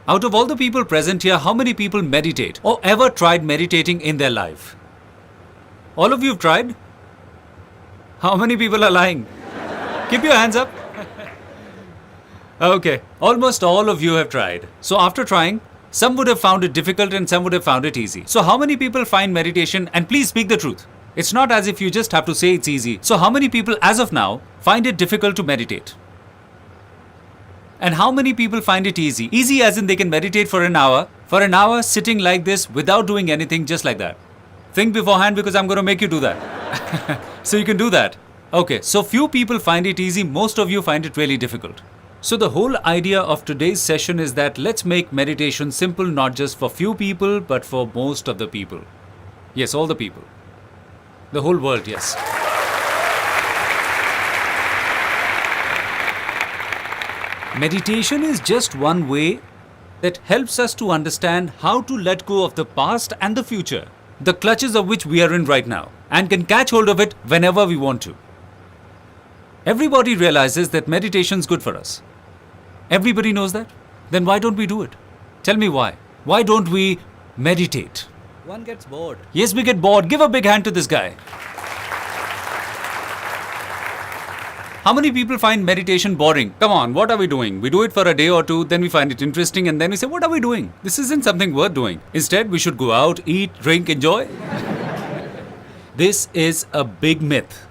Out of all the people present here, how many people meditate or ever tried meditating in their life? All of you have tried? How many people are lying? Keep your hands up. Okay, almost all of you have tried. So after trying, some would have found it difficult and some would have found it easy. So how many people find meditation, and please speak the truth. It's not as if you just have to say it's easy. So how many people as of now find it difficult to meditate? And how many people find it easy? Easy as in they can meditate for an hour sitting like this without doing anything, just like that. Think beforehand because I'm going to make you do that. So you can do that. Okay, so few people find it easy, most of you find it really difficult. So the whole idea of today's session is that let's make meditation simple, not just for few people, but for most of the people. Yes, all the people. The whole world, yes. Meditation is just one way that helps us to understand how to let go of the past and the future, the clutches of which we are in right now, and can catch hold of it whenever we want to. Everybody realizes that meditation is good for us. Everybody knows that? Then why don't we do it? Tell me why. Why don't we meditate? One gets bored. Yes, we get bored. Give a big hand to this guy. How many people find meditation boring? Come on, what are we doing? We do it for a day or two, then we find it interesting, and then we say, what are we doing? This isn't something worth doing. Instead, we should go out, eat, drink, enjoy. This is a big myth,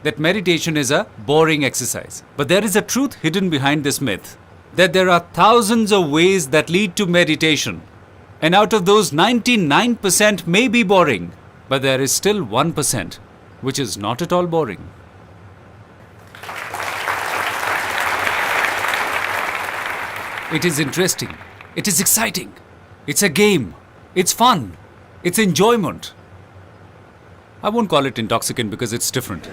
that meditation is a boring exercise. But there is a truth hidden behind this myth, that there are thousands of ways that lead to meditation. And out of those, 99% may be boring, but there is still 1%, which is not at all boring. It is interesting. It is exciting. It's a game. It's fun. It's enjoyment. I won't call it intoxicant because it's different.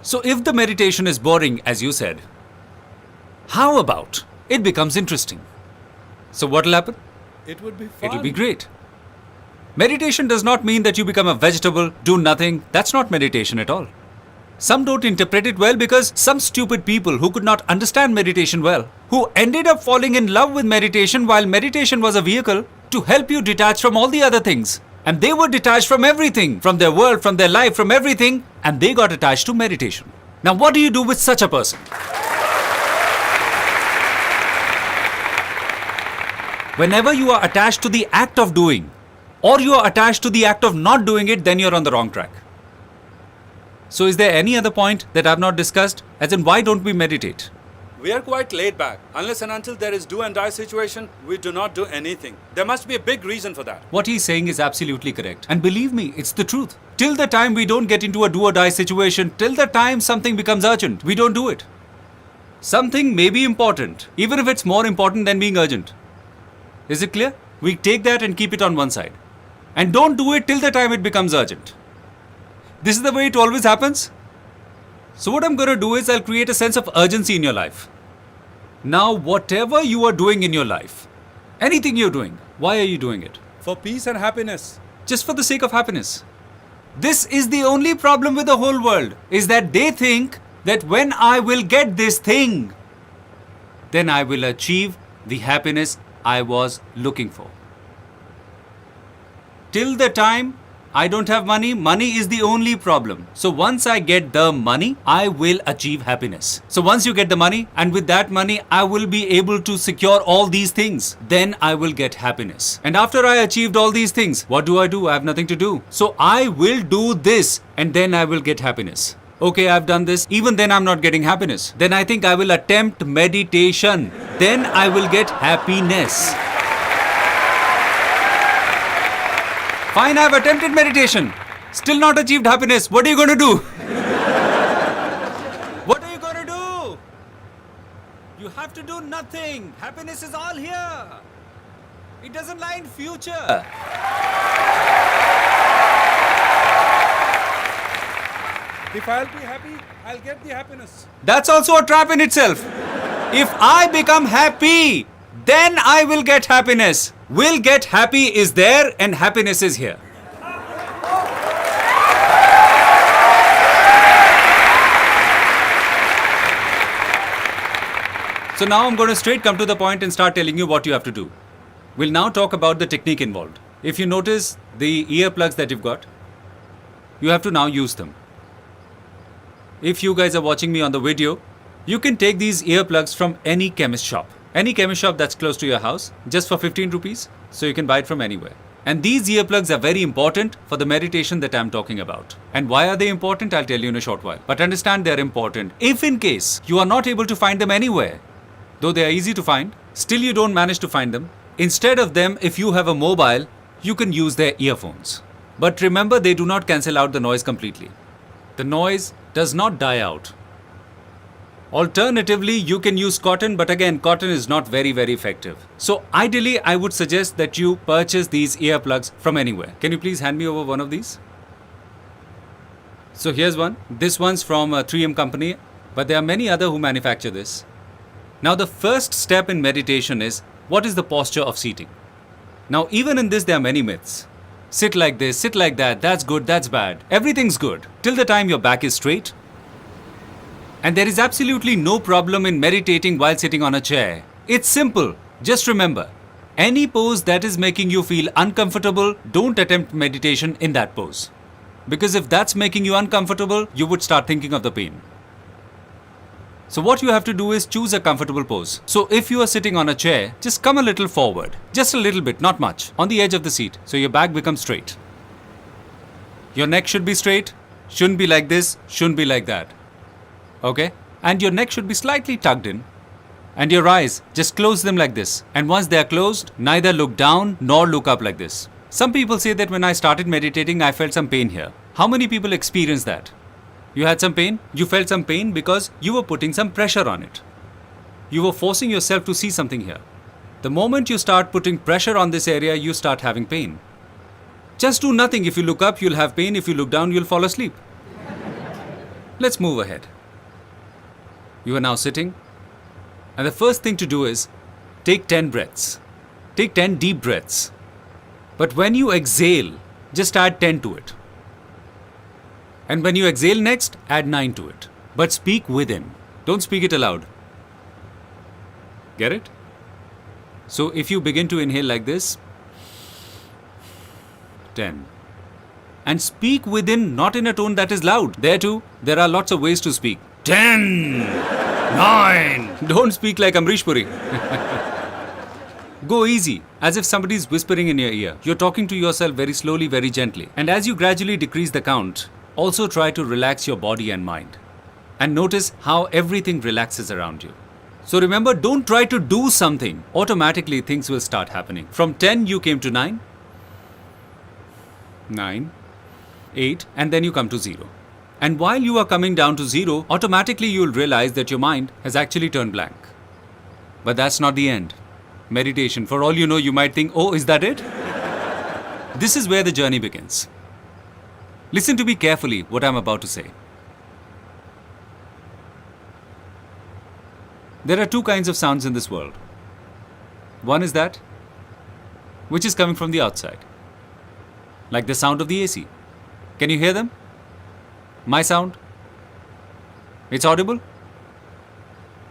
So if the meditation is boring, as you said, how about it becomes interesting? So what'll happen? It would be fun. It'll be great. Meditation does not mean that you become a vegetable, do nothing. That's not meditation at all. Some don't interpret it well because some stupid people who could not understand meditation well, who ended up falling in love with meditation while meditation was a vehicle to help you detach from all the other things. And they were detached from everything, from their world, from their life, from everything, and they got attached to meditation. Now what do you do with such a person? Whenever you are attached to the act of doing, or you are attached to the act of not doing it, then you're on the wrong track. So is there any other point that I've not discussed? As in, why don't we meditate? We are quite laid back. Unless and until there is do and die situation, we do not do anything. There must be a big reason for that. What he's saying is absolutely correct. And believe me, it's the truth. Till the time we don't get into a do or die situation, till the time something becomes urgent, we don't do it. Something may be important, even if it's more important than being urgent. Is it clear? We take that and keep it on one side. And don't do it till the time it becomes urgent. This is the way it always happens. So what I'm going to do is I'll create a sense of urgency in your life. Now, whatever you are doing in your life, anything you're doing, why are you doing it? For peace and happiness. Just for the sake of happiness. This is the only problem with the whole world, is that they think that when I will get this thing, then I will achieve the happiness I was looking for. Till the time I don't have money, money is the only problem. So once I get the money, I will achieve happiness. So once you get the money, and with that money, I will be able to secure all these things. Then I will get happiness. And after I achieved all these things, what do? I have nothing to do. So I will do this, and then I will get happiness. Okay, I've done this. Even then I'm not getting happiness. Then I think I will attempt meditation. Then I will get happiness. Fine, I've attempted meditation. Still not achieved happiness. What are you going to do? What are you going to do? You have to do nothing. Happiness is all here. It doesn't lie in future. If I'll be happy, I'll get the happiness. That's also a trap in itself. If I become happy, then I will get happiness. Will get happy is there and happiness is here. So now I'm going to straight come to the point and start telling you what you have to do. We'll now talk about the technique involved. If you notice the earplugs that you've got, you have to now use them. If you guys are watching me on the video, you can take these earplugs from any chemist shop. Any chemist shop that's close to your house, just for 15 rupees, so you can buy it from anywhere. And these earplugs are very important for the meditation that I'm talking about. And why are they important? I'll tell you in a short while. But understand they're important. If in case you are not able to find them anywhere, though they are easy to find, still you don't manage to find them, instead of them, if you have a mobile, you can use their earphones. But remember, they do not cancel out the noise completely. The noise does not die out. Alternatively, you can use cotton, but again, cotton is not very effective. So ideally, I would suggest that you purchase these earplugs from anywhere. Can you please hand me over one of these? So here's one. This one's from a 3M company, but there are many other who manufacture this. Now the first step in meditation is, what is the posture of seating? Now even in this, there are many myths. Sit like this, sit like that, that's good, that's bad. Everything's good till the time your back is straight. And there is absolutely no problem in meditating while sitting on a chair. It's simple. Just remember, any pose that is making you feel uncomfortable, don't attempt meditation in that pose. Because if that's making you uncomfortable, you would start thinking of the pain. So what you have to do is choose a comfortable pose. So if you are sitting on a chair, just come a little forward. Just a little bit, not much, on the edge of the seat, so your back becomes straight. Your neck should be straight, shouldn't be like this, shouldn't be like that. Okay? And your neck should be slightly tucked in. And your eyes, just close them like this. And once they are closed, neither look down nor look up like this. Some people say that when I started meditating, I felt some pain here. How many people experience that? You had some pain? You felt some pain because you were putting some pressure on it. You were forcing yourself to see something here. The moment you start putting pressure on this area, you start having pain. Just do nothing. If you look up, you'll have pain. If you look down, you'll fall asleep. Let's move ahead. You are now sitting, and the first thing to do is take 10 breaths. Take 10 deep breaths. But when you exhale, just add 10 to it. And when you exhale next, add 9 to it. But speak within. Don't speak it aloud. Get it? So if you begin to inhale like this, 10. And speak within, not in a tone that is loud. There too, there are lots of ways to speak. 10, 9. Don't speak like Amrish Puri. Go easy, as if somebody is whispering in your ear. You're talking to yourself very slowly, very gently. And as you gradually decrease the count, also try to relax your body and mind. And notice how everything relaxes around you. So remember, don't try to do something. Automatically, things will start happening. From 10, you came to 9, 9, 8, and then you come to 0. And while you are coming down to 0, automatically you will realize that your mind has actually turned blank. But that's not the end. Meditation, for all you know, you might think, oh, is that it? This is where the journey begins. Listen to me carefully what I'm about to say. There are two kinds of sounds in this world. One is that which is coming from the outside, like the sound of the AC. Can you hear them? My sound? It's audible?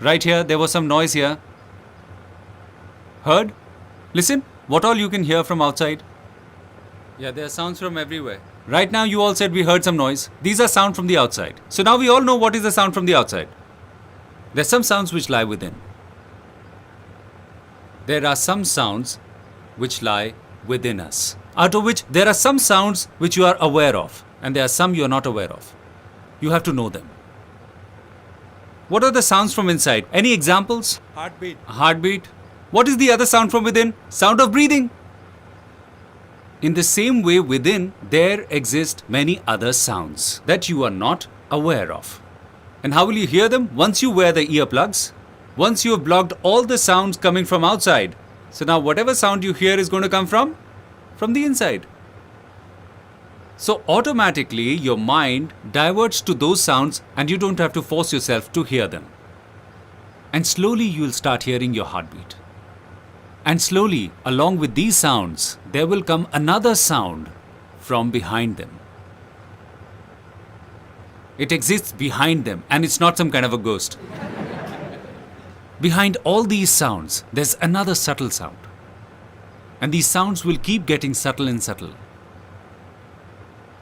Right here, there was some noise here. Heard? Listen, what all you can hear from outside? Yeah, there are sounds from everywhere. Right now, you all said we heard some noise. These are sound from the outside. So now we all know what is the sound from the outside. There are some sounds which lie within. There are some sounds which lie within us, out of which there are some sounds which you are aware of, and there are some you are not aware of. You have to know them. What are the sounds from inside? Any examples? Heartbeat. Heartbeat. What is the other sound from within? Sound of breathing. In the same way, within, there exist many other sounds that you are not aware of. And how will you hear them? Once you wear the earplugs, once you have blocked all the sounds coming from outside. So now whatever sound you hear is going to come from the inside. So automatically your mind diverts to those sounds and you don't have to force yourself to hear them. And slowly you will start hearing your heartbeat. And slowly, along with these sounds, there will come another sound from behind them. It exists behind them and it's not some kind of a ghost. Behind all these sounds, there's another subtle sound. And these sounds will keep getting subtle and subtle.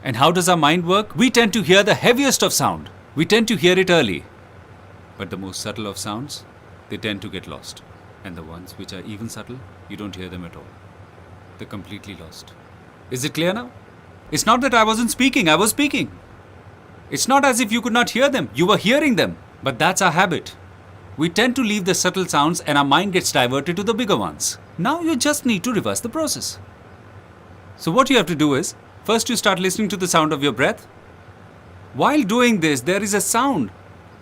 And how does our mind work? We tend to hear the heaviest of sound. We tend to hear it early. But the most subtle of sounds, they tend to get lost. And the ones which are even subtle, you don't hear them at all. They're completely lost. Is it clear now? It's not that I wasn't speaking, I was speaking. It's not as if you could not hear them, you were hearing them. But that's our habit. We tend to leave the subtle sounds and our mind gets diverted to the bigger ones. Now you just need to reverse the process. So what you have to do is, first you start listening to the sound of your breath. While doing this, there is a sound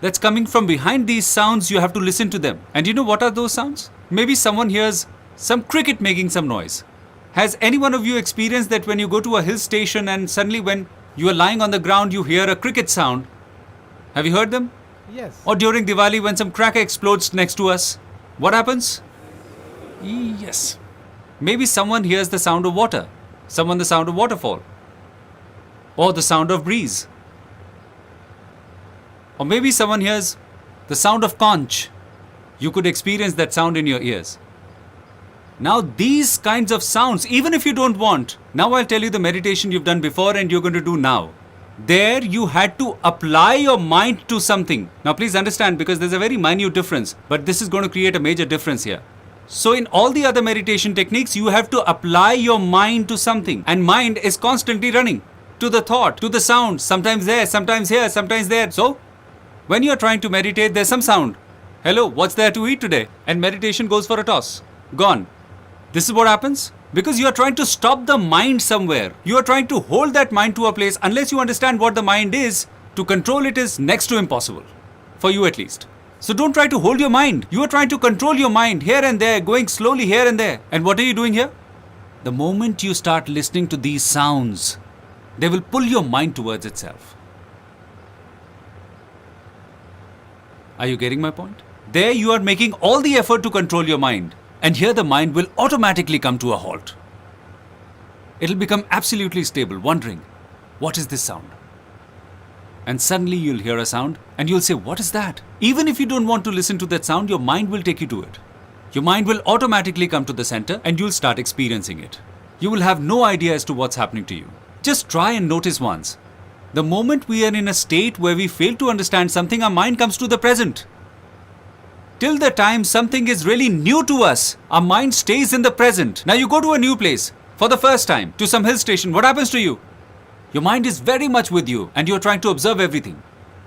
that's coming from behind these sounds. You have to listen to them. And you know what are those sounds? Maybe someone hears some cricket making some noise. Has any one of you experienced that when you go to a hill station and suddenly when you are lying on the ground, you hear a cricket sound? Have you heard them? Yes. Or during Diwali when some cracker explodes next to us? What happens? Yes. Maybe someone hears the sound of water. Someone the sound of waterfall. Or the sound of breeze. Or maybe someone hears the sound of conch. You could experience that sound in your ears. Now these kinds of sounds, even if you don't want, now I'll tell you the meditation you've done before and you're going to do now. There you had to apply your mind to something. Now please understand, because there's a very minute difference, but this is going to create a major difference here. So in all the other meditation techniques, you have to apply your mind to something. And mind is constantly running to the thought, to the sound, sometimes there, sometimes here, sometimes there. So when you're trying to meditate, there's some sound. Hello, what's there to eat today? And meditation goes for a toss. Gone. This is what happens because you are trying to stop the mind somewhere. You are trying to hold that mind to a place. Unless you understand what the mind is, to control it is next to impossible. For you at least. So don't try to hold your mind. You are trying to control your mind here and there, going slowly here and there. And what are you doing here? The moment you start listening to these sounds, they will pull your mind towards itself. Are you getting my point? There you are making all the effort to control your mind. And here the mind will automatically come to a halt. It'll become absolutely stable, wondering, what is this sound? And suddenly you'll hear a sound and you'll say, what is that? Even if you don't want to listen to that sound, your mind will take you to it. Your mind will automatically come to the center and you'll start experiencing it. You will have no idea as to what's happening to you. Just try and notice once. The moment we are in a state where we fail to understand something, our mind comes to the present. Till the time something is really new to us, our mind stays in the present. Now you go to a new place for the first time, to some hill station. What happens to you? Your mind is very much with you and you're trying to observe everything.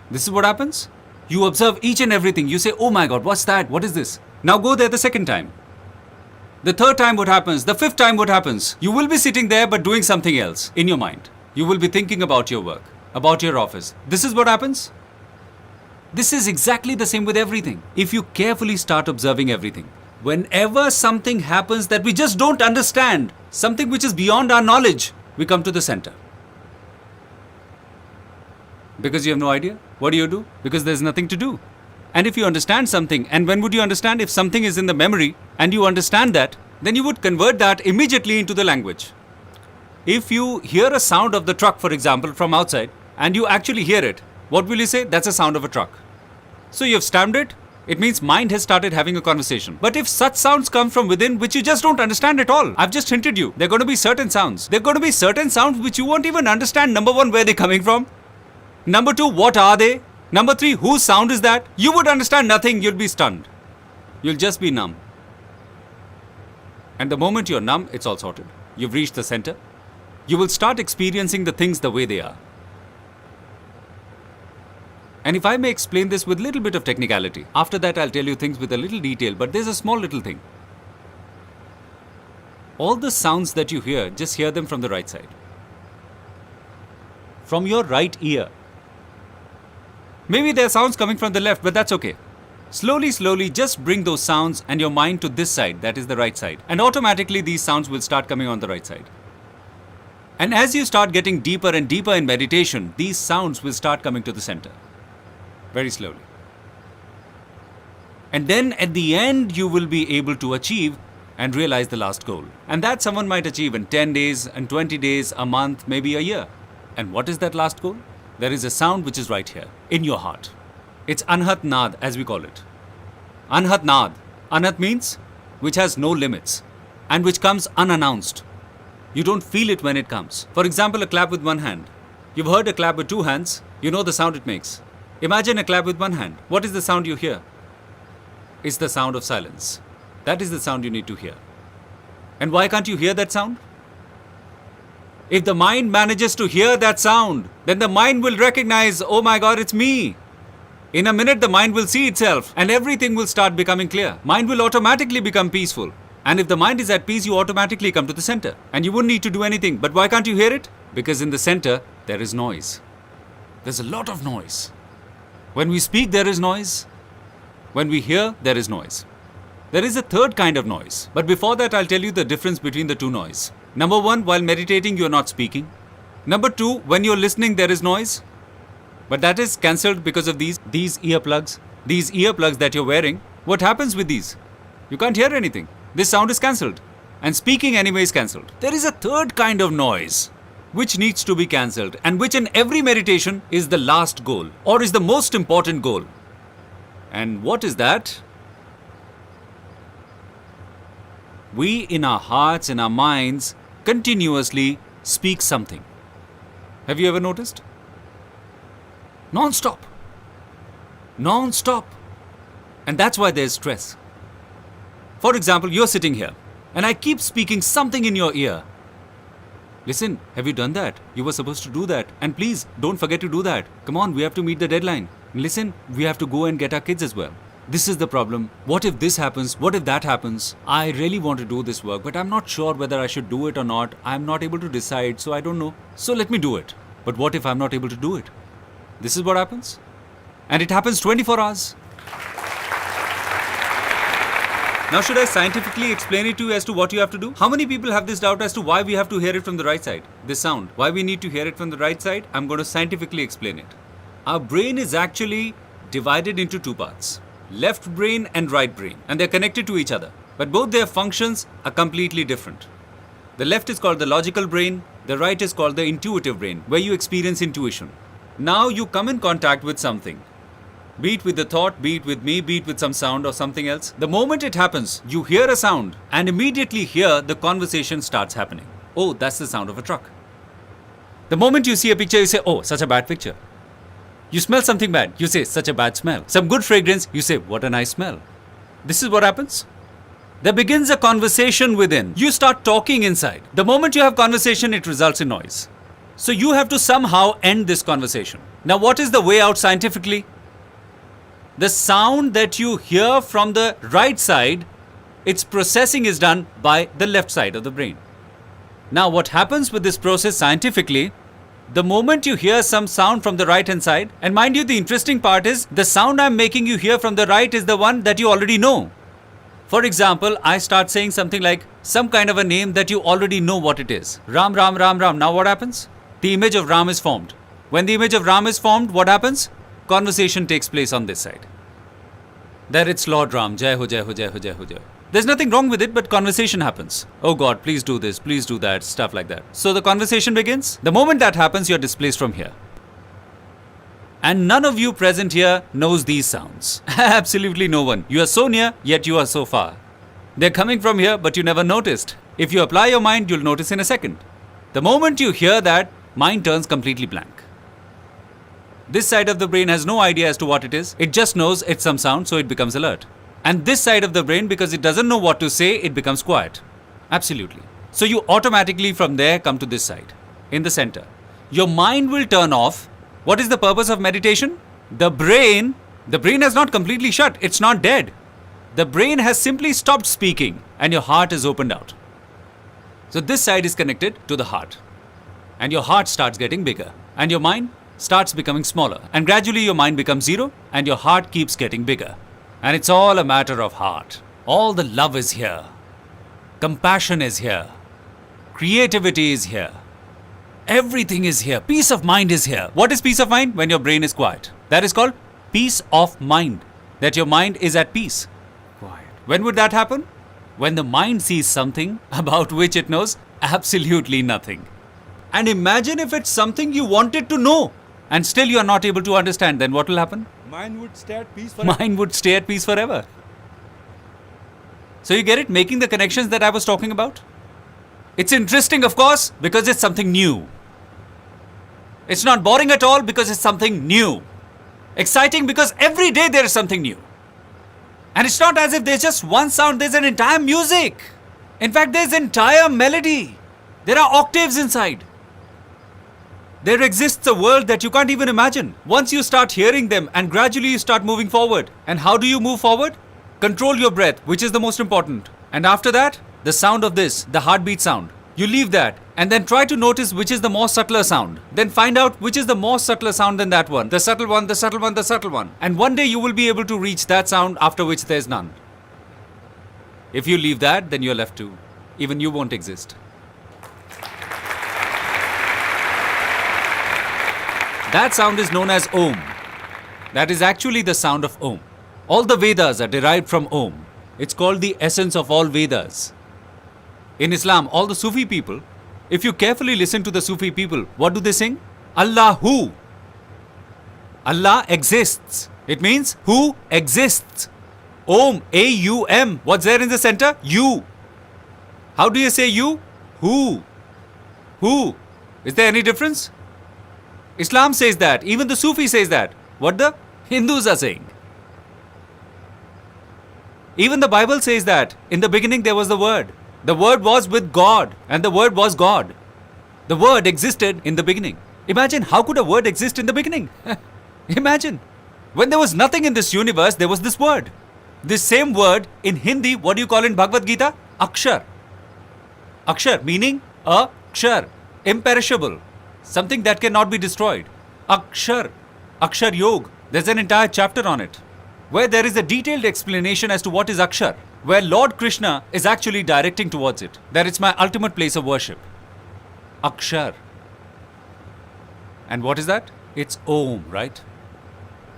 This is what happens. You observe each and everything. You say, oh my God, what's that? What is this? Now go there the second time. The third time what happens? The fifth time what happens? You will be sitting there but doing something else in your mind. You will be thinking about your work, about your office. This is what happens. This is exactly the same with everything. If you carefully start observing everything, whenever something happens that we just don't understand, something which is beyond our knowledge, we come to the center. Because you have no idea. What do? Because there's nothing to do. And if you understand something, and when would you understand? If something is in the memory and you understand that, then you would convert that immediately into the language. If you hear a sound of the truck, for example, from outside, and you actually hear it, what will you say? That's a sound of a truck. So you have stamped it. It means mind has started having a conversation. But if such sounds come from within which you just don't understand at all, I've just hinted you, there are going to be certain sounds. There are going to be certain sounds which you won't even understand. Number one, where they're coming from. Number two, what are they? Number three, whose sound is that? You would understand nothing. You'll be stunned. You'll just be numb. And the moment you're numb, it's all sorted. You've reached the center. You will start experiencing the things the way they are. And if I may explain this with a little bit of technicality, after that I'll tell you things with a little detail, but there's a small little thing. All the sounds that you hear, just hear them from the right side. From your right ear. Maybe there are sounds coming from the left, but that's okay. Slowly, just bring those sounds and your mind to this side, that is the right side. And automatically these sounds will start coming on the right side. And as you start getting deeper and deeper in meditation, these sounds will start coming to the center. Very slowly. And then at the end, you will be able to achieve and realize the last goal. And that someone might achieve in 10 days, and 20 days, a month, maybe a year. And what is that last goal? There is a sound which is right here, in your heart. It's Anhat Nad, as we call it. Anhat nad. Anhat means which has no limits and which comes unannounced. You don't feel it when it comes. For example, a clap with one hand. You've heard a clap with two hands, you know the sound it makes. Imagine a clap with one hand. What is the sound you hear? It's the sound of silence. That is the sound you need to hear. And why can't you hear that sound? If the mind manages to hear that sound, then the mind will recognize, oh my God, it's me. In a minute, the mind will see itself and everything will start becoming clear. Mind will automatically become peaceful. And if the mind is at peace, you automatically come to the center. And you wouldn't need to do anything. But why can't you hear it? Because in the center, there is noise. There's a lot of noise. When we speak, there is noise. When we hear, there is noise. There is a third kind of noise. But before that, I'll tell you the difference between the two noise. Number one, while meditating, you're not speaking. Number two, when you're listening, there is noise. But that is cancelled because of these earplugs. These earplugs that you're wearing. What happens with these? You can't hear anything. This sound is cancelled. And speaking anyway is cancelled. There is a third kind of noise which needs to be cancelled and which in every meditation is the last goal or is the most important goal. And what is that? We in our hearts, in our minds, continuously speak something. Have you ever noticed? Non-stop. Non-stop. And that's why there's stress. For example, you're sitting here and I keep speaking something in your ear. Listen, have you done that? You were supposed to do that. And please, don't forget to do that. Come on, we have to meet the deadline. Listen, we have to go and get our kids as well. This is the problem. What if this happens? What if that happens? I really want to do this work, but I'm not sure whether I should do it or not. I'm not able to decide, so I don't know. So let me do it. But what if I'm not able to do it? This is what happens. And it happens 24 hours. Now should I scientifically explain it to you as to what you have to do? How many people have this doubt as to why we have to hear it from the right side? This sound. Why we need to hear it from the right side? I'm going to scientifically explain it. Our brain is actually divided into two parts. Left brain and right brain. And they're connected to each other. But both their functions are completely different. The left is called the logical brain. The right is called the intuitive brain, where you experience intuition. Now you come in contact with something. Be it with the thought, be it with me, be it with some sound or something else. The moment it happens, you hear a sound and immediately here the conversation starts happening. Oh, that's the sound of a truck. The moment you see a picture, you say, oh, such a bad picture. You smell something bad, you say, such a bad smell. Some good fragrance, you say, what a nice smell. This is what happens. There begins a conversation within. You start talking inside. The moment you have conversation, it results in noise. So you have to somehow end this conversation. Now, what is the way out scientifically? The sound that you hear from the right side, its processing is done by the left side of the brain. Now, what happens with this process scientifically, the moment you hear some sound from the right hand side, and mind you, the interesting part is the sound I'm making you hear from the right is the one that you already know. For example, I start saying something like some kind of a name that you already know what it is. Ram, Ram, Ram, Ram. Now what happens? The image of Ram is formed. When the image of Ram is formed, what happens? Conversation takes place on this side. There it's Lord Ram, Jai Ho, Jai Ho, Jai Ho, Jai Ho, Jai. There's nothing wrong with it, but conversation happens. Oh God, please do this, please do that, stuff like that. So the conversation begins. The moment that happens, you're displaced from here. And none of you present here knows these sounds. Absolutely no one. You are so near, yet you are so far. They're coming from here, but you never noticed. If you apply your mind, you'll notice in a second. The moment you hear that, mind turns completely blank. This side of the brain has no idea as to what it is. It just knows it's some sound, so it becomes alert. And this side of the brain, because it doesn't know what to say, it becomes quiet. Absolutely. So you automatically from there come to this side, in the center. Your mind will turn off. What is the purpose of meditation? The brain has not completely shut. It's not dead. The brain has simply stopped speaking and your heart is opened out. So this side is connected to the heart. And your heart starts getting bigger. And your mind starts becoming smaller. And gradually your mind becomes zero and your heart keeps getting bigger. And it's all a matter of heart. All the love is here. Compassion is here. Creativity is here. Everything is here. Peace of mind is here. What is peace of mind? When your brain is quiet. That is called peace of mind. That your mind is at peace. Quiet. When would that happen? When the mind sees something about which it knows absolutely nothing. And imagine if it's something you wanted to know and still you are not able to understand, then what will happen? Mind would stay at peace forever. Mind would stay at peace forever. So you get it? Making the connections that I was talking about? It's interesting, of course, because it's something new. It's not boring at all because it's something new. Exciting because every day there is something new. And it's not as if there's just one sound, there's an entire music. In fact, there's entire melody. There are octaves inside. There exists a world that you can't even imagine. Once you start hearing them and gradually you start moving forward. And how do you move forward? Control your breath, which is the most important. And after that, the sound of this, the heartbeat sound. You leave that and then try to notice which is the more subtler sound. Then find out which is the more subtler sound than that one. The subtle one, the subtle one, the subtle one. And one day you will be able to reach that sound after which there's none. If you leave that, then you're left too. Even you won't exist. That sound is known as Om. That is actually the sound of Om. All the Vedas are derived from Om. It's called the essence of all Vedas. In Islam, all the Sufi people, if you carefully listen to the Sufi people, what do they sing? Allahu. Allah exists. It means who exists. Om, A-U-M. What's there in the center? You. How do you say you? Who. Who. Is there any difference? Islam says that. Even the Sufi says that. What the Hindus are saying. Even the Bible says that. In the beginning there was the Word. The Word was with God. And the Word was God. The Word existed in the beginning. Imagine, how could a word exist in the beginning? Imagine. When there was nothing in this universe, there was this word. This same word in Hindi, what do you call in Bhagavad Gita? Akshar. Akshar meaning akshar. Imperishable. Something that cannot be destroyed. Akshar. Akshar Yog. There's an entire chapter on it, where there is a detailed explanation as to what is Akshar, where Lord Krishna is actually directing towards it, that it's my ultimate place of worship. Akshar. And what is that? It's Om, right?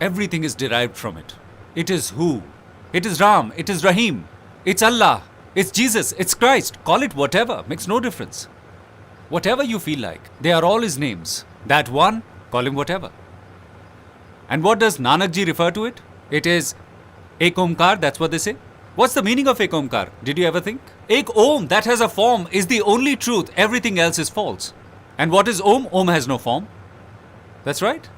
Everything is derived from it. It is who? It is Ram, it is Rahim, it's Allah, it's Jesus, it's Christ. Call it whatever, makes no difference. Whatever you feel like, they are all his names. That one, call him whatever. And what does Nanak ji refer to it? It is Ek Omkar, that's what they say. What's the meaning of Ek Omkar? Did you ever think? Ek Om, that has a form, is the only truth. Everything else is false. And what is Om? Om has no form. That's right.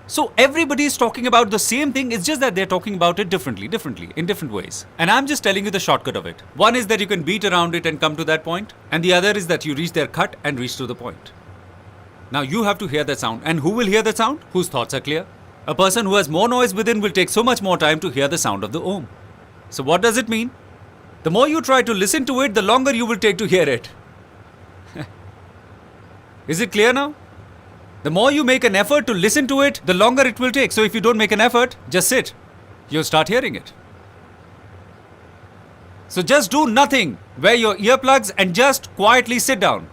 So everybody is talking about the same thing, it's just that they're talking about it differently, in different ways. And I'm just telling you the shortcut of it. One is that you can beat around it and come to that point. And the other is that you reach their cut and reach to the point. Now you have to hear that sound. And who will hear that sound? Whose thoughts are clear. A person who has more noise within will take so much more time to hear the sound of the Om. So what does it mean? The more you try to listen to it, the longer you will take to hear it. Is it clear now? The more you make an effort to listen to it, the longer it will take. So if you don't make an effort, just sit. You'll start hearing it. So just do nothing. Wear your earplugs and just quietly sit down.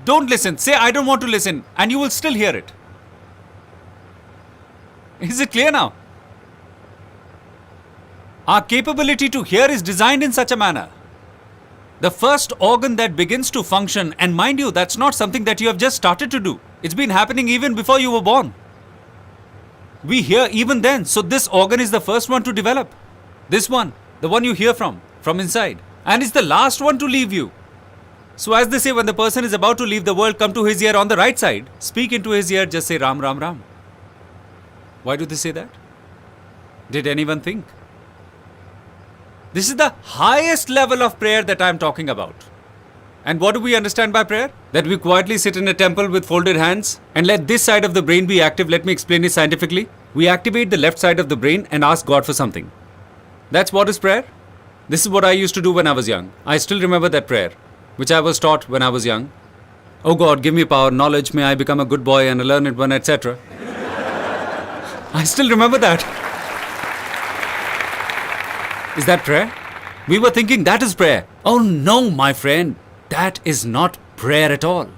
Don't listen. Say, I don't want to listen. And you will still hear it. Is it clear now? Our capability to hear is designed in such a manner. The first organ that begins to function, and mind you, that's not something that you have just started to do. It's been happening even before you were born. We hear even then. So this organ is the first one to develop. This one, the one you hear from inside. And it's the last one to leave you. So as they say, when the person is about to leave the world, come to his ear on the right side. Speak into his ear, just say Ram, Ram, Ram. Why do they say that? Did anyone think? This is the highest level of prayer that I am talking about. And what do we understand by prayer? That we quietly sit in a temple with folded hands and let this side of the brain be active. Let me explain it scientifically. We activate the left side of the brain and ask God for something. That's what is prayer. This is what I used to do when I was young. I still remember that prayer, which I was taught when I was young. Oh God, give me power, knowledge, may I become a good boy and a learned one, etc. I still remember that. Is that prayer? We were thinking that is prayer. Oh no, my friend. That is not prayer at all.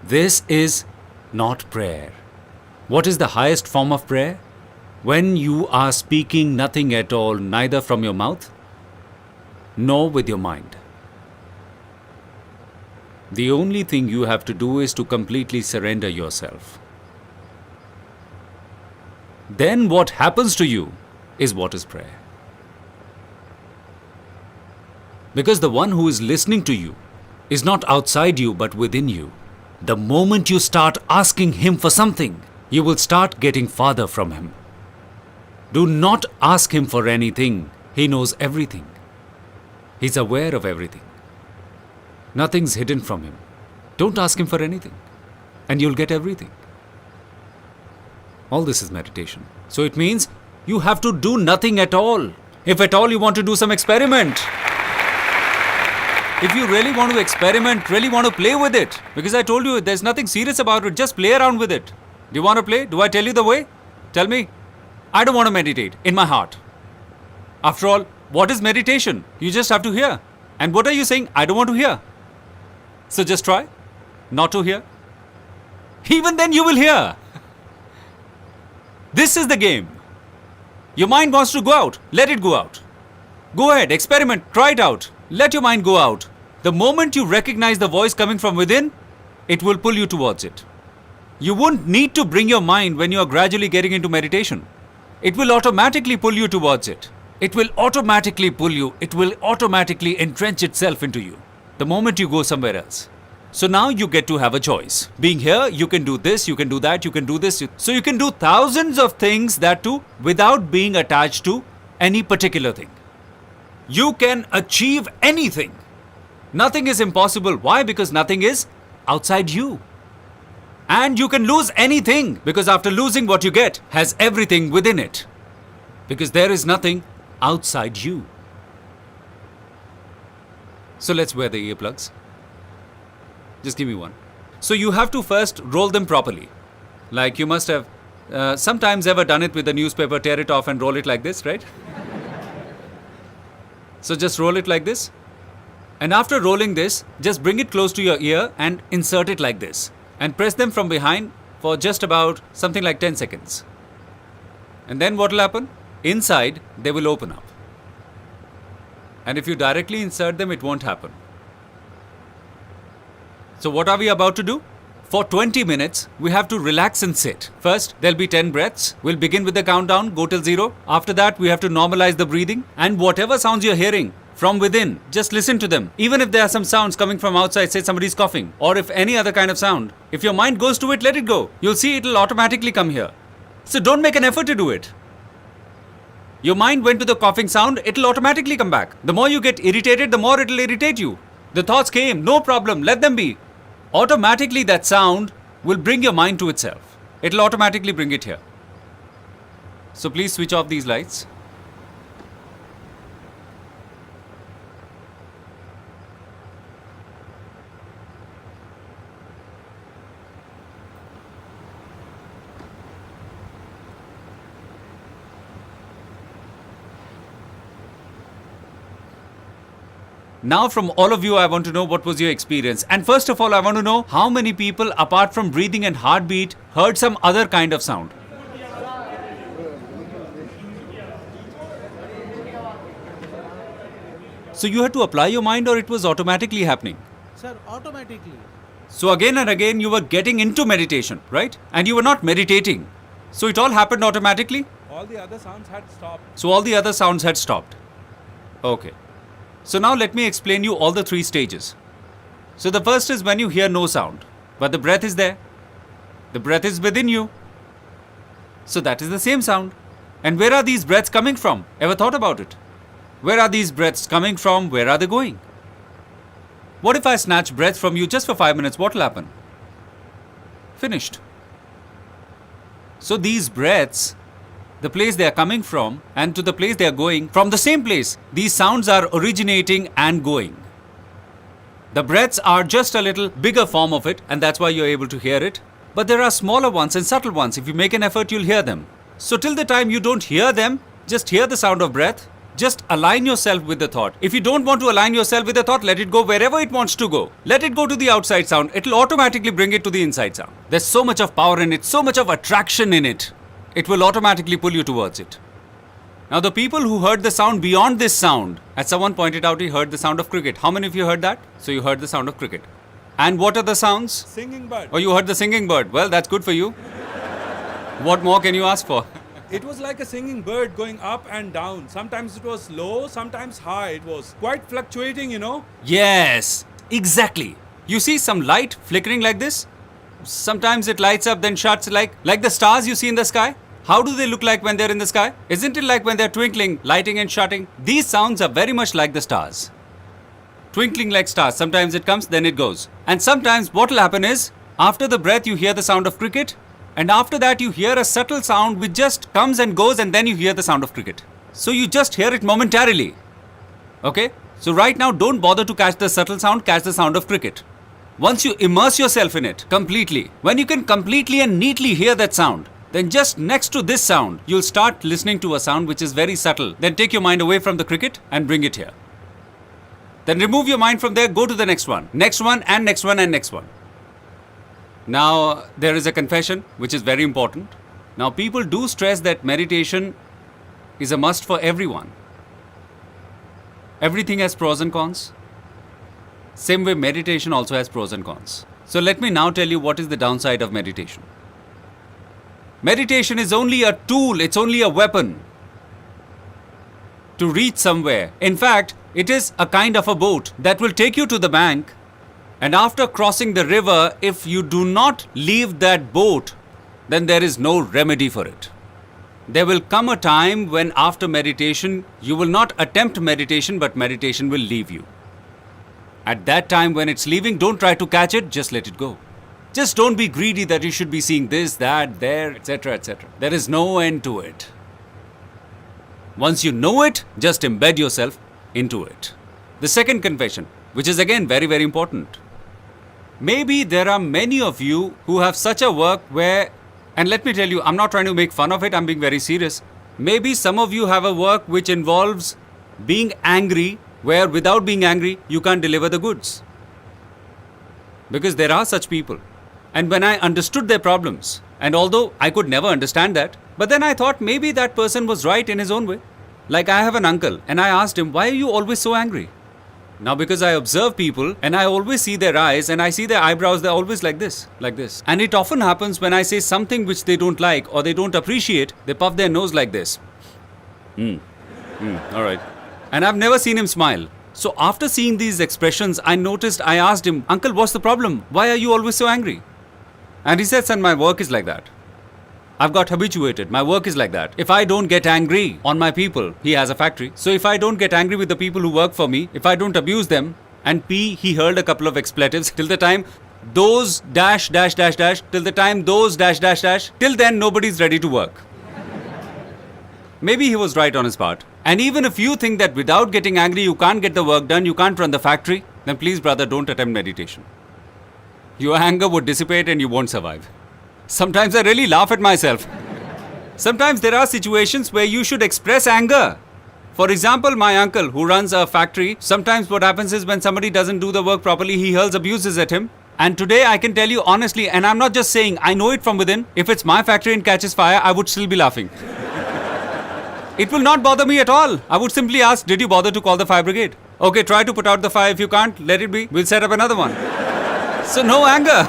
This is not prayer. What is the highest form of prayer? When you are speaking nothing at all, neither from your mouth, nor with your mind. The only thing you have to do is to completely surrender yourself. Then what happens to you is what is prayer. Because the one who is listening to you is not outside you but within you. The moment you start asking him for something, you will start getting farther from him. Do not ask him for anything. He knows everything. He's aware of everything. Nothing's hidden from him. Don't ask him for anything, and you'll get everything. All this is meditation. So it means you have to do nothing at all. If at all you want to do some experiment. If you really want to experiment, really want to play with it, because I told you there's nothing serious about it, just play around with it. Do you want to play? Do I tell you the way? Tell me. I don't want to meditate in my heart. After all, what is meditation? You just have to hear. And what are you saying? I don't want to hear. So just try not to hear. Even then you will hear. This is the game. Your mind wants to go out. Let it go out. Go ahead, experiment, try it out. Let your mind go out. The moment you recognize the voice coming from within, it will pull you towards it. You won't need to bring your mind when you are gradually getting into meditation. It will automatically pull you towards it. It will automatically pull you. It will automatically entrench itself into you the moment you go somewhere else. So now you get to have a choice. Being here, you can do this, you can do that, you can do this. So you can do thousands of things, that too, without being attached to any particular thing. You can achieve anything. Nothing is impossible. Why? Because nothing is outside you. And you can lose anything, because after losing, what you get has everything within it. Because there is nothing outside you. So let's wear the earplugs. Just give me one. So you have to first roll them properly. Like you must have sometimes ever done it with a newspaper, tear it off and roll it like this, right? So just roll it like this. And after rolling this, just bring it close to your ear and insert it like this. And press them from behind for just about something like 10 seconds. And then what will happen? Inside, they will open up. And if you directly insert them, it won't happen. So what are we about to do? For 20 minutes, we have to relax and sit. First, there'll be 10 breaths. We'll begin with the countdown, go till 0. After that, we have to normalize the breathing. And whatever sounds you're hearing from within, just listen to them. Even if there are some sounds coming from outside, say somebody's coughing, or if any other kind of sound, if your mind goes to it, let it go. You'll see it'll automatically come here. So don't make an effort to do it. Your mind went to the coughing sound, it'll automatically come back. The more you get irritated, the more it'll irritate you. The thoughts came, no problem, let them be. Automatically that sound will bring your mind to itself. It'll automatically bring it here. So please switch off these lights. Now from all of you, I want to know what was your experience. And first of all, I want to know how many people, apart from breathing and heartbeat, heard some other kind of sound. So you had to apply your mind, or it was automatically happening? Sir, automatically. So again and again you were getting into meditation, right? And you were not meditating. So it all happened automatically? All the other sounds had stopped. So all the other sounds had stopped. Okay. So now let me explain you all the 3 stages. So the first is when you hear no sound, but the breath is there. The breath is within you. So that is the same sound. And where are these breaths coming from? Ever thought about it? Where are these breaths coming from? Where are they going? What if I snatch breath from you just for 5 minutes? What will happen? Finished. So these breaths, the place they are coming from and to the place they are going, from the same place, these sounds are originating and going. The breaths are just a little bigger form of it, and that's why you're able to hear it. But there are smaller ones and subtle ones. If you make an effort, you'll hear them. So till the time you don't hear them, just hear the sound of breath. Just align yourself with the thought. If you don't want to align yourself with the thought, let it go wherever it wants to go. Let it go to the outside sound. It'll automatically bring it to the inside sound. There's so much of power in it, so much of attraction in it. It will automatically pull you towards it. Now the people who heard the sound beyond this sound, as someone pointed out, he heard the sound of cricket. How many of you heard that? So you heard the sound of cricket. And what are the sounds? Singing bird. Oh, you heard the singing bird. Well, that's good for you. What more can you ask for? It was like a singing bird going up and down. Sometimes it was low, sometimes high. It was quite fluctuating, you know. Yes, exactly. You see some light flickering like this? Sometimes it lights up, then shuts, like the stars you see in the sky. How do they look like when they're in the sky? Isn't it like when they're twinkling, lighting and shutting? These sounds are very much like the stars. Twinkling like stars. Sometimes it comes, then it goes. And sometimes what will happen is, after the breath you hear the sound of cricket, and after that you hear a subtle sound which just comes and goes, and then you hear the sound of cricket. So you just hear it momentarily. Okay? So right now don't bother to catch the subtle sound, catch the sound of cricket. Once you immerse yourself in it completely, when you can completely and neatly hear that sound, then just next to this sound, you'll start listening to a sound which is very subtle. Then take your mind away from the cricket and bring it here. Then remove your mind from there, go to the next one and next one and next one. Now, there is a confession which is very important. Now, people do stress that meditation is a must for everyone. Everything has pros and cons. Same way, meditation also has pros and cons. So let me now tell you what is the downside of meditation. Meditation is only a tool, it's only a weapon to reach somewhere. In fact, it is a kind of a boat that will take you to the bank, and after crossing the river, if you do not leave that boat, then there is no remedy for it. There will come a time when after meditation, you will not attempt meditation, but meditation will leave you. At that time when it's leaving, don't try to catch it, just let it go. Just don't be greedy that you should be seeing this, that, there, etc., etc. There is no end to it. Once you know it, just embed yourself into it. The second confession, which is again very, very important. Maybe there are many of you who have such a work where, and let me tell you, I'm not trying to make fun of it, I'm being very serious. Maybe some of you have a work which involves being angry, where without being angry, you can't deliver the goods. Because there are such people. And when I understood their problems, and although I could never understand that, but then I thought maybe that person was right in his own way. Like I have an uncle, and I asked him, why are you always so angry? Now because I observe people, and I always see their eyes, and I see their eyebrows, they're always like this, like this. And it often happens when I say something which they don't like, or they don't appreciate, they puff their nose like this. Alright. And I've never seen him smile. So after seeing these expressions, I asked him, Uncle, what's the problem? Why are you always so angry? And he said, son, my work is like that. I've got habituated. My work is like that. If I don't get angry on my people, he has a factory. So if I don't get angry with the people who work for me, if I don't abuse them, and he hurled a couple of expletives till the time those dash, till the time those dash, till then nobody's ready to work. Maybe he was right on his part. And even if you think that without getting angry you can't get the work done, you can't run the factory, then please brother, don't attempt meditation. Your anger would dissipate and you won't survive. Sometimes I really laugh at myself. Sometimes there are situations where you should express anger. For example, my uncle who runs a factory, sometimes what happens is when somebody doesn't do the work properly, he hurls abuses at him. And today I can tell you honestly, and I'm not just saying, I know it from within, if it's my factory and catches fire, I would still be laughing. It will not bother me at all. I would simply ask, did you bother to call the fire brigade? Okay, try to put out the fire. If you can't, let it be. We'll set up another one. So no anger.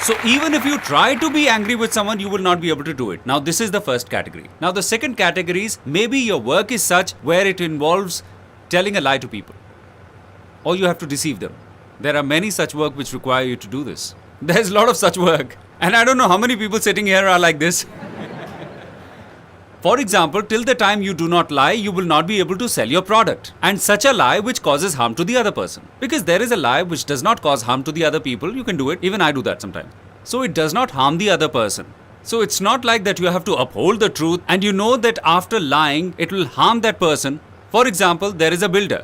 So even if you try to be angry with someone, you will not be able to do it. Now this is the first category. Now the second category is maybe your work is such where it involves telling a lie to people. Or you have to deceive them. There are many such work which require you to do this. There's a lot of such work. And I don't know how many people sitting here are like this. For example, till the time you do not lie, you will not be able to sell your product. And such a lie which causes harm to the other person. Because there is a lie which does not cause harm to the other people, you can do it. Even I do that sometimes. So it does not harm the other person. So it's not like that you have to uphold the truth and you know that after lying, it will harm that person. For example, there is a builder.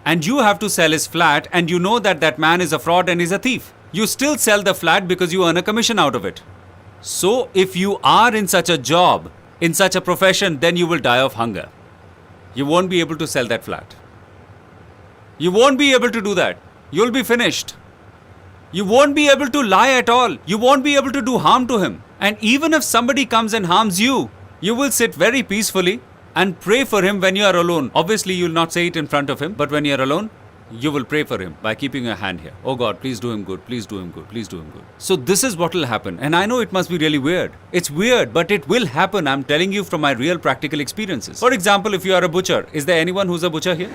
And you have to sell his flat and you know that that man is a fraud and is a thief. You still sell the flat because you earn a commission out of it. So if you are in such a job, in such a profession, then you will die of hunger. You won't be able to sell that flat. You won't be able to do that. You'll be finished. You won't be able to lie at all. You won't be able to do harm to him. And even if somebody comes and harms you, you will sit very peacefully and pray for him when you are alone. Obviously, you will not say it in front of him, but when you are alone, you will pray for him by keeping your hand here. Oh God, please do him good, please do him good, please do him good. So this is what will happen. And I know it must be really weird. It's weird, but it will happen. I'm telling you from my real practical experiences. For example, if you are a butcher, is there anyone who's a butcher here?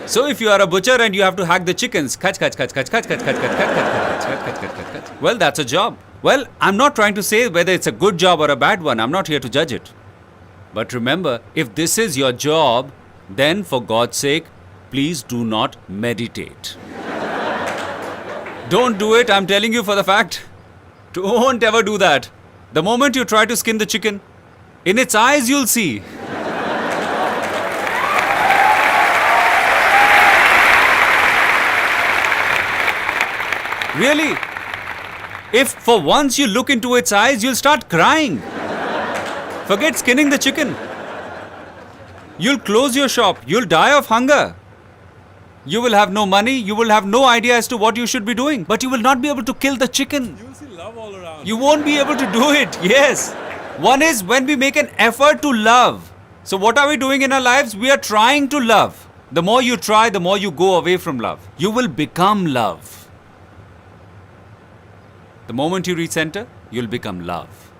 So if you are a butcher and you have to hack the chickens, well, that's a job. Well, I'm not trying to say whether it's a good job or a bad one. I'm not here to judge it. But remember, if this is your job, then for God's sake, please do not meditate. Don't do it, I'm telling you for the fact. Don't ever do that. The moment you try to skin the chicken, in its eyes you'll see. Really? If for once you look into its eyes, you'll start crying. Forget skinning the chicken. You'll close your shop. You'll die of hunger. You will have no money. You will have no idea as to what you should be doing. But you will not be able to kill the chicken. You will see love all around. You won't be able to do it. Yes. One is when we make an effort to love. So what are we doing in our lives? We are trying to love. The more you try, the more you go away from love. You will become love. The moment you reach center, you'll become love.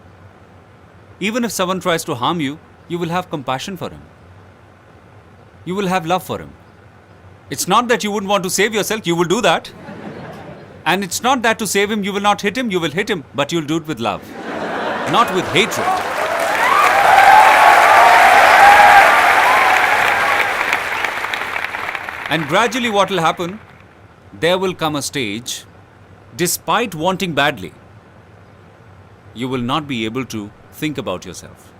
Even if someone tries to harm you, you will have compassion for him. You will have love for him. It's not that you wouldn't want to save yourself, you will do that. And it's not that to save him, you will not hit him, you will hit him, but you'll do it with love, not with hatred. And gradually what will happen, there will come a stage, despite wanting badly, you will not be able to think about yourself.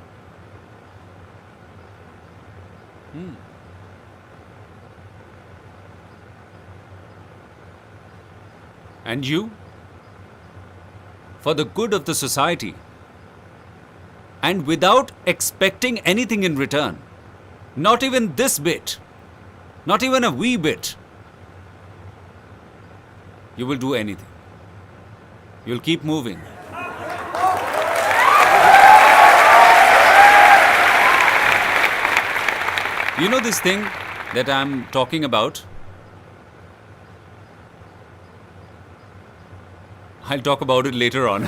And you, for the good of the society, and without expecting anything in return, not even this bit, not even a wee bit, you will do anything. You'll keep moving. You know this thing that I'm talking about? I'll talk about it later on.